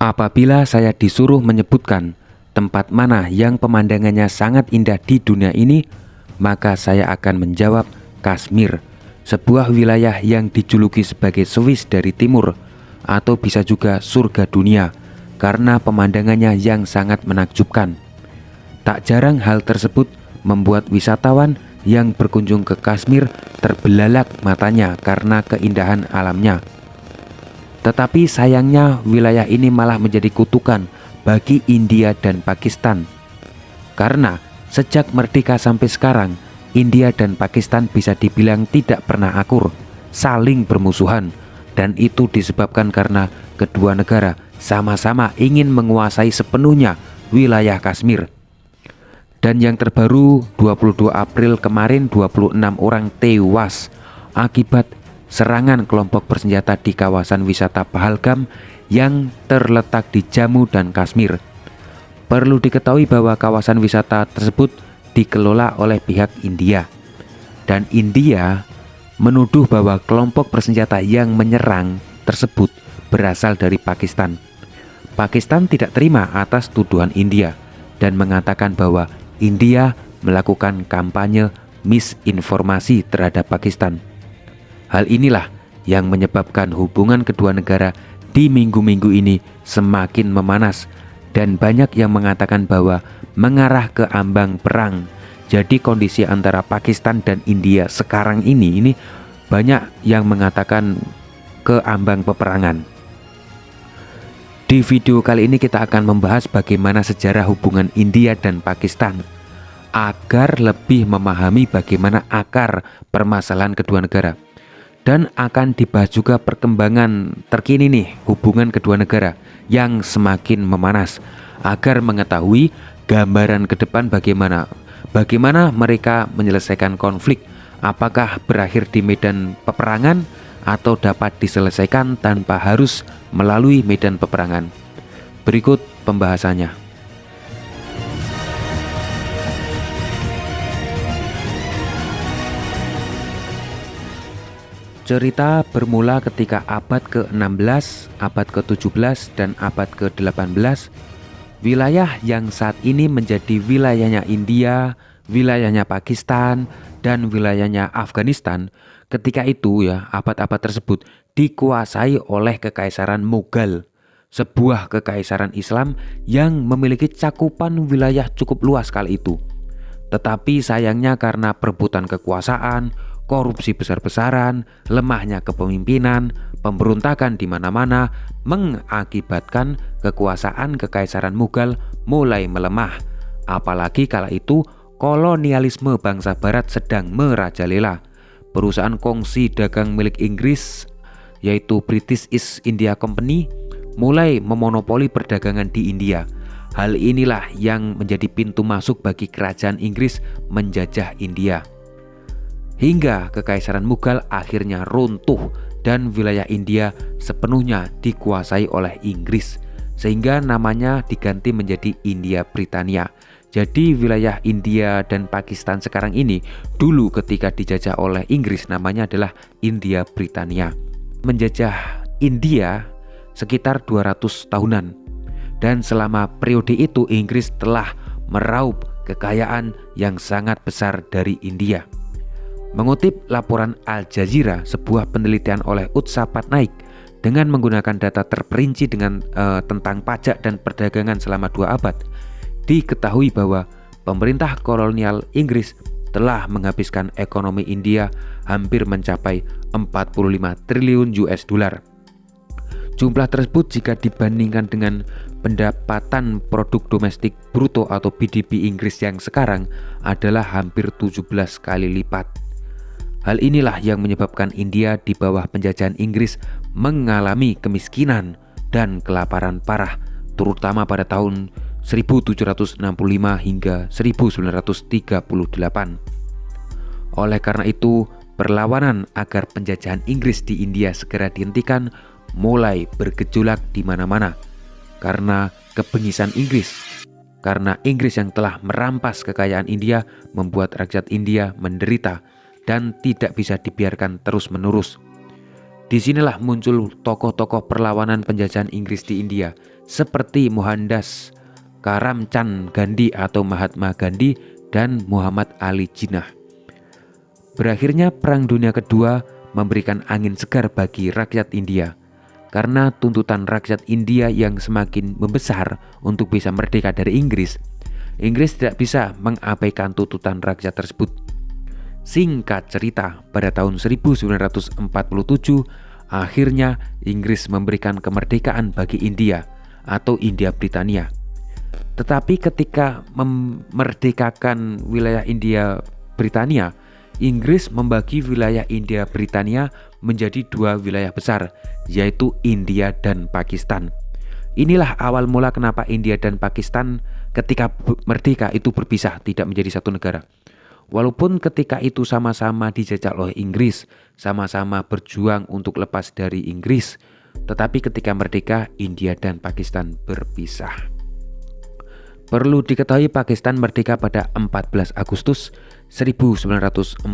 Apabila saya disuruh menyebutkan tempat mana yang pemandangannya sangat indah di dunia ini, maka saya akan menjawab Kashmir, sebuah wilayah yang dijuluki sebagai Swiss dari timur, atau bisa juga surga dunia, karena pemandangannya yang sangat menakjubkan. Tak jarang hal tersebut membuat wisatawan yang berkunjung ke Kashmir terbelalak matanya karena keindahan alamnya. Tetapi sayangnya wilayah ini malah menjadi kutukan bagi India dan Pakistan. Karena sejak merdeka sampai sekarang, India dan Pakistan bisa dibilang tidak pernah akur, saling bermusuhan. Dan itu disebabkan karena kedua negara sama-sama ingin menguasai sepenuhnya wilayah Kashmir. Dan yang terbaru, 22 April kemarin 26 orang tewas akibat serangan kelompok bersenjata di kawasan wisata Pahalgam yang terletak di Jammu dan Kashmir. Perlu diketahui bahwa kawasan wisata tersebut dikelola oleh pihak India. Dan India menuduh bahwa kelompok bersenjata yang menyerang tersebut berasal dari Pakistan. Pakistan tidak terima atas tuduhan India dan mengatakan bahwa India melakukan kampanye misinformasi terhadap Pakistan. Hal inilah yang menyebabkan hubungan kedua negara di minggu-minggu ini semakin memanas dan banyak yang mengatakan bahwa mengarah ke ambang perang. Jadi kondisi antara Pakistan dan India sekarang ini banyak yang mengatakan ke ambang peperangan. Di video kali ini kita akan membahas bagaimana sejarah hubungan India dan Pakistan agar lebih memahami bagaimana akar permasalahan kedua negara. Dan akan dibahas juga perkembangan terkini nih hubungan kedua negara yang semakin memanas agar mengetahui gambaran ke depan bagaimana mereka menyelesaikan konflik, apakah berakhir di medan peperangan atau dapat diselesaikan tanpa harus melalui medan peperangan. Berikut pembahasannya. Cerita bermula ketika abad ke-16, abad ke-17, dan abad ke-18. Wilayah yang saat ini menjadi wilayahnya India, wilayahnya Pakistan, dan wilayahnya Afghanistan. Ketika itu abad-abad tersebut dikuasai oleh Kekaisaran Mughal, sebuah kekaisaran Islam yang memiliki cakupan wilayah cukup luas kala itu. Tetapi sayangnya karena perebutan kekuasaan, korupsi besar-besaran, lemahnya kepemimpinan, pemberontakan di mana-mana mengakibatkan kekuasaan Kekaisaran Mughal mulai melemah. Apalagi kala itu kolonialisme bangsa barat sedang merajalela. Perusahaan kongsi dagang milik Inggris yaitu British East India Company mulai memonopoli perdagangan di India. Hal inilah yang menjadi pintu masuk bagi kerajaan Inggris menjajah India. Hingga Kekaisaran Mughal akhirnya runtuh dan wilayah India sepenuhnya dikuasai oleh Inggris, sehingga namanya diganti menjadi India Britania. Jadi wilayah India dan Pakistan sekarang ini dulu ketika dijajah oleh Inggris namanya adalah India Britania. Menjajah India sekitar 200 tahunan. Dan selama periode itu Inggris telah meraup kekayaan yang sangat besar dari India. Mengutip laporan Al Jazeera, sebuah penelitian oleh Utsa Patnaik dengan menggunakan data terperinci tentang pajak dan perdagangan selama 2 abad, diketahui bahwa pemerintah kolonial Inggris telah menghabiskan ekonomi India hampir mencapai 45 triliun US dollar. Jumlah tersebut jika dibandingkan dengan pendapatan produk domestik bruto atau PDB Inggris yang sekarang adalah hampir 17 kali lipat. Hal inilah yang menyebabkan India di bawah penjajahan Inggris mengalami kemiskinan dan kelaparan parah, terutama pada tahun 1765 hingga 1938. Oleh karena itu, perlawanan agar penjajahan Inggris di India segera dihentikan mulai bergejolak di mana-mana karena kebengisan Inggris. Karena Inggris yang telah merampas kekayaan India membuat rakyat India menderita dan tidak bisa dibiarkan terus-menerus. Disinilah muncul tokoh-tokoh perlawanan penjajahan Inggris di India seperti Mohandas Karamchand Gandhi atau Mahatma Gandhi dan Muhammad Ali Jinnah. Berakhirnya Perang Dunia Kedua memberikan angin segar bagi rakyat India karena tuntutan rakyat India yang semakin membesar untuk bisa merdeka dari Inggris. Inggris tidak bisa mengabaikan tuntutan rakyat tersebut. Singkat cerita, pada tahun 1947 akhirnya Inggris memberikan kemerdekaan bagi India atau India Britania. Tetapi ketika memerdekakan wilayah India Britania, Inggris membagi wilayah India Britania menjadi dua wilayah besar, yaitu India dan Pakistan. Inilah awal mula kenapa India dan Pakistan ketika merdeka itu berpisah, tidak menjadi satu negara. Walaupun ketika itu sama-sama dijajah oleh Inggris, sama-sama berjuang untuk lepas dari Inggris, tetapi ketika merdeka, India dan Pakistan berpisah. Perlu diketahui Pakistan merdeka pada 14 Agustus 1947,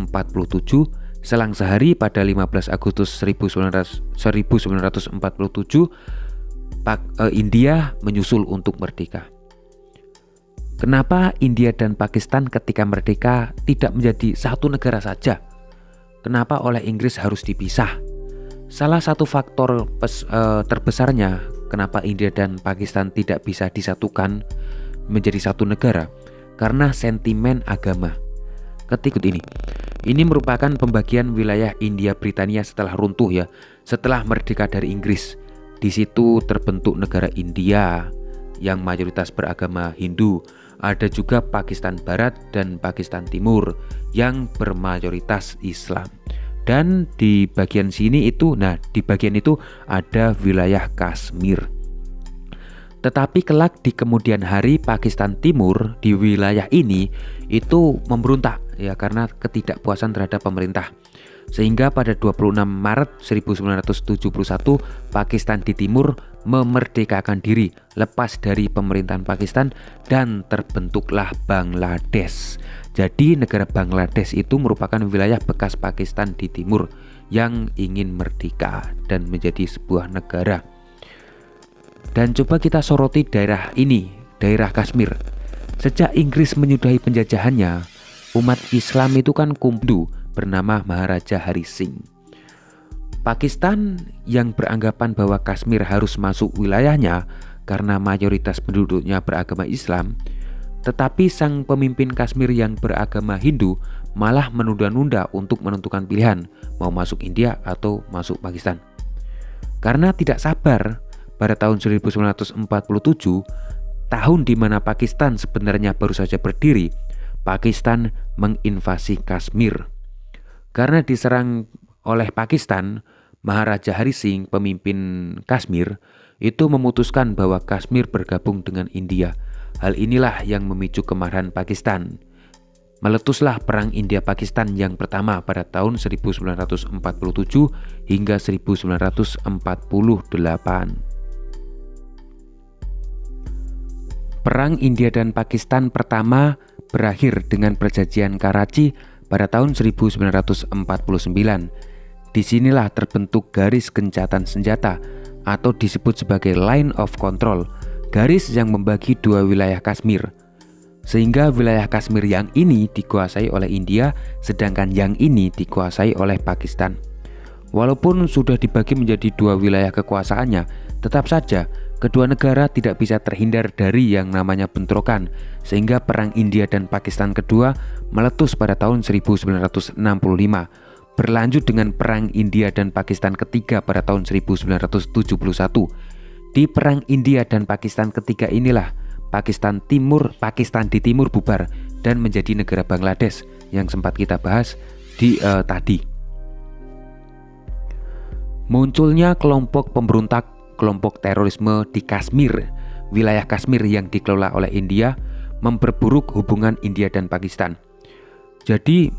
selang sehari pada 15 Agustus 1947, India menyusul untuk merdeka. Kenapa India dan Pakistan ketika merdeka tidak menjadi satu negara saja? Kenapa oleh Inggris harus dipisah? Salah satu faktor terbesarnya kenapa India dan Pakistan tidak bisa disatukan menjadi satu negara karena sentimen agama. Ketika ini merupakan pembagian wilayah India Britania setelah runtuh setelah merdeka dari Inggris. Di situ terbentuk negara India yang mayoritas beragama Hindu. Ada juga Pakistan Barat dan Pakistan Timur yang bermayoritas Islam. Dan di bagian itu ada wilayah Kashmir. Tetapi kelak di kemudian hari Pakistan Timur di wilayah ini itu memberontak karena ketidakpuasan terhadap pemerintah. Sehingga pada 26 Maret 1971 Pakistan di Timur memerdekakan diri lepas dari pemerintahan Pakistan dan terbentuklah Bangladesh. Jadi negara Bangladesh itu merupakan wilayah bekas Pakistan di Timur yang ingin merdeka dan menjadi sebuah negara. Dan coba kita soroti daerah ini, daerah Kashmir. Sejak Inggris menyudahi penjajahannya, umat Islam itu kan kumdu bernama Maharaja Hari Singh. Pakistan yang beranggapan bahwa Kashmir harus masuk wilayahnya karena mayoritas penduduknya beragama Islam, tetapi sang pemimpin Kashmir yang beragama Hindu malah menunda-nunda untuk menentukan pilihan mau masuk India atau masuk Pakistan. Karena tidak sabar, pada tahun 1947, tahun di mana Pakistan sebenarnya baru saja berdiri, Pakistan menginvasi Kashmir. Karena diserang oleh Pakistan, Maharaja Hari Singh, pemimpin Kashmir, itu memutuskan bahwa Kashmir bergabung dengan India. Hal inilah yang memicu kemarahan Pakistan. Meletuslah Perang India-Pakistan yang pertama pada tahun 1947 hingga 1948. Perang India dan Pakistan pertama berakhir dengan Perjanjian Karachi pada tahun 1949. Disinilah terbentuk garis gencatan senjata atau disebut sebagai line of control, garis yang membagi dua wilayah Kashmir. Sehingga wilayah Kashmir yang ini dikuasai oleh India, sedangkan yang ini dikuasai oleh Pakistan. Walaupun sudah dibagi menjadi dua wilayah kekuasaannya, tetap saja kedua negara tidak bisa terhindar dari yang namanya bentrokan, sehingga Perang India dan Pakistan kedua meletus pada tahun 1965, berlanjut dengan Perang India dan Pakistan ketiga pada tahun 1971. Di Perang India dan Pakistan ketiga inilah Pakistan di Timur bubar dan menjadi negara Bangladesh yang sempat kita bahas tadi. Munculnya kelompok pemberontak, kelompok terorisme di Kashmir, wilayah Kashmir yang dikelola oleh India, memperburuk hubungan India dan Pakistan. Jadi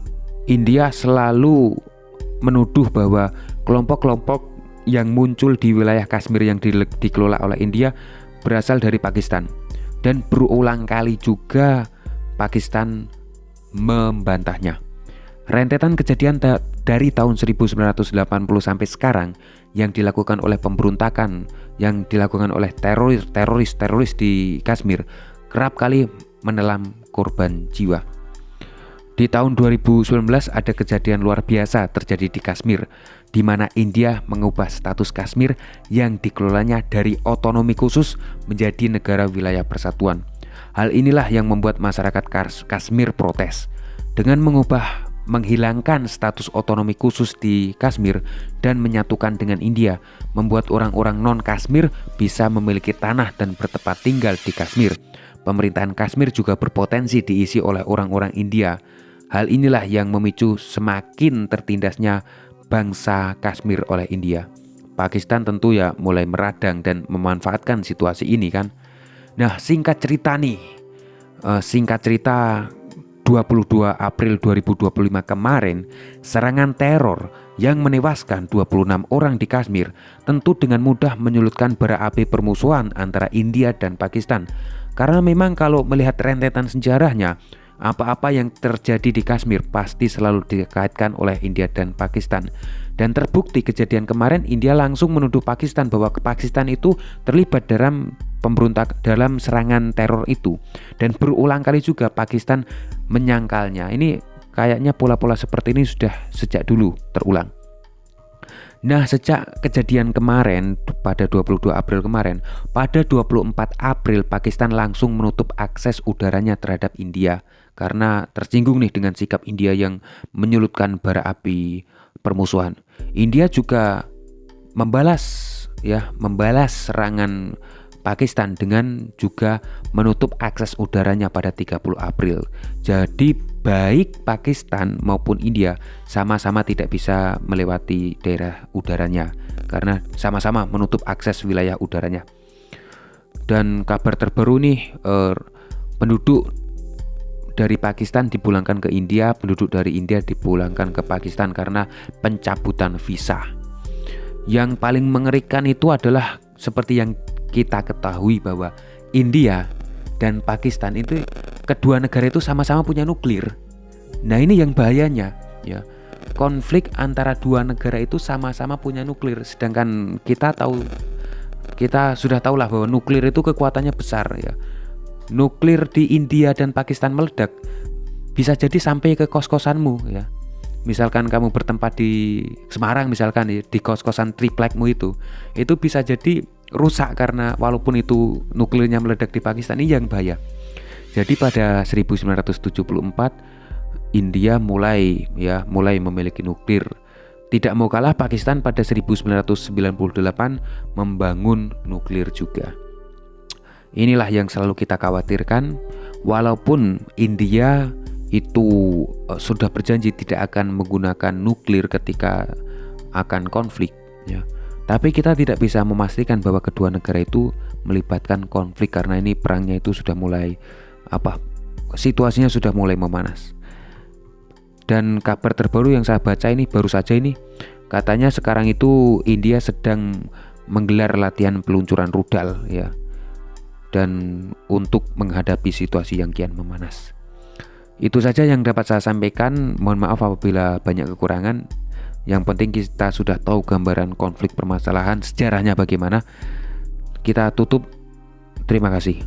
India selalu menuduh bahwa kelompok-kelompok yang muncul di wilayah Kashmir yang dikelola oleh India berasal dari Pakistan. Dan berulang kali juga Pakistan membantahnya. Rentetan kejadian dari tahun 1980 sampai sekarang yang dilakukan oleh pemberontakan, yang dilakukan oleh teroris di Kashmir kerap kali menelan korban jiwa. Di tahun 2019 ada kejadian luar biasa terjadi di Kashmir, di mana India mengubah status Kashmir yang dikelolanya dari otonomi khusus menjadi negara wilayah persatuan. Hal inilah yang membuat masyarakat Kashmir protes. Dengan menghilangkan status otonomi khusus di Kashmir dan menyatukan dengan India, membuat orang-orang non-Kashmir bisa memiliki tanah dan bertempat tinggal di Kashmir. Pemerintahan Kashmir juga berpotensi diisi oleh orang-orang India. Hal inilah yang memicu semakin tertindasnya bangsa Kashmir oleh India. Pakistan tentu ya mulai meradang dan memanfaatkan situasi ini kan. Nah, singkat cerita 22 April 2025 kemarin, serangan teror yang menewaskan 26 orang di Kashmir tentu dengan mudah menyulutkan bara api permusuhan antara India dan Pakistan. Karena memang kalau melihat rentetan sejarahnya, apa-apa yang terjadi di Kashmir pasti selalu dikaitkan oleh India dan Pakistan. Dan terbukti kejadian kemarin, India langsung menuduh Pakistan bahwa Pakistan itu terlibat dalam serangan teror itu. Dan berulang kali juga Pakistan menyangkalnya. Ini kayaknya pola-pola seperti ini sudah sejak dulu terulang. Nah, sejak kejadian kemarin pada 22 April kemarin, pada 24 April Pakistan langsung menutup akses udaranya terhadap India karena tersinggung nih dengan sikap India yang menyulutkan bara api permusuhan. India juga membalas serangan Pakistan dengan juga menutup akses udaranya pada 30 April. Jadi baik Pakistan maupun India sama-sama tidak bisa melewati daerah udaranya karena sama-sama menutup akses wilayah udaranya. Dan kabar terbaru nih, penduduk dari Pakistan dipulangkan ke India, penduduk dari India dipulangkan ke Pakistan karena pencabutan visa. Yang paling mengerikan itu adalah seperti yang kita ketahui bahwa India dan Pakistan itu kedua negara itu sama-sama punya nuklir. Nah, ini yang bahayanya ya. Konflik antara dua negara itu sama-sama punya nuklir, sedangkan kita sudah tahu lah bahwa nuklir itu kekuatannya besar ya. Nuklir di India dan Pakistan meledak bisa jadi sampai ke kos-kosanmu ya. Misalkan kamu bertempat di Semarang misalkan di kos-kosan triplekmu itu bisa jadi rusak karena walaupun itu nuklirnya meledak di Pakistan. Ini yang bahaya. Jadi pada 1974 India mulai memiliki nuklir. Tidak mau kalah Pakistan pada 1998 membangun nuklir juga. Inilah yang selalu kita khawatirkan. Walaupun India itu sudah berjanji tidak akan menggunakan nuklir ketika akan konflik ya. Tapi kita tidak bisa memastikan bahwa kedua negara itu melibatkan konflik karena ini perangnya itu sudah mulai situasinya sudah mulai memanas. Dan kabar terbaru yang saya baca ini baru saja ini, katanya sekarang itu India sedang menggelar latihan peluncuran rudal ya. Dan untuk menghadapi situasi yang kian memanas. Itu saja yang dapat saya sampaikan. Mohon maaf apabila banyak kekurangan. Yang penting kita sudah tahu gambaran konflik permasalahan, sejarahnya bagaimana. Kita tutup. Terima kasih.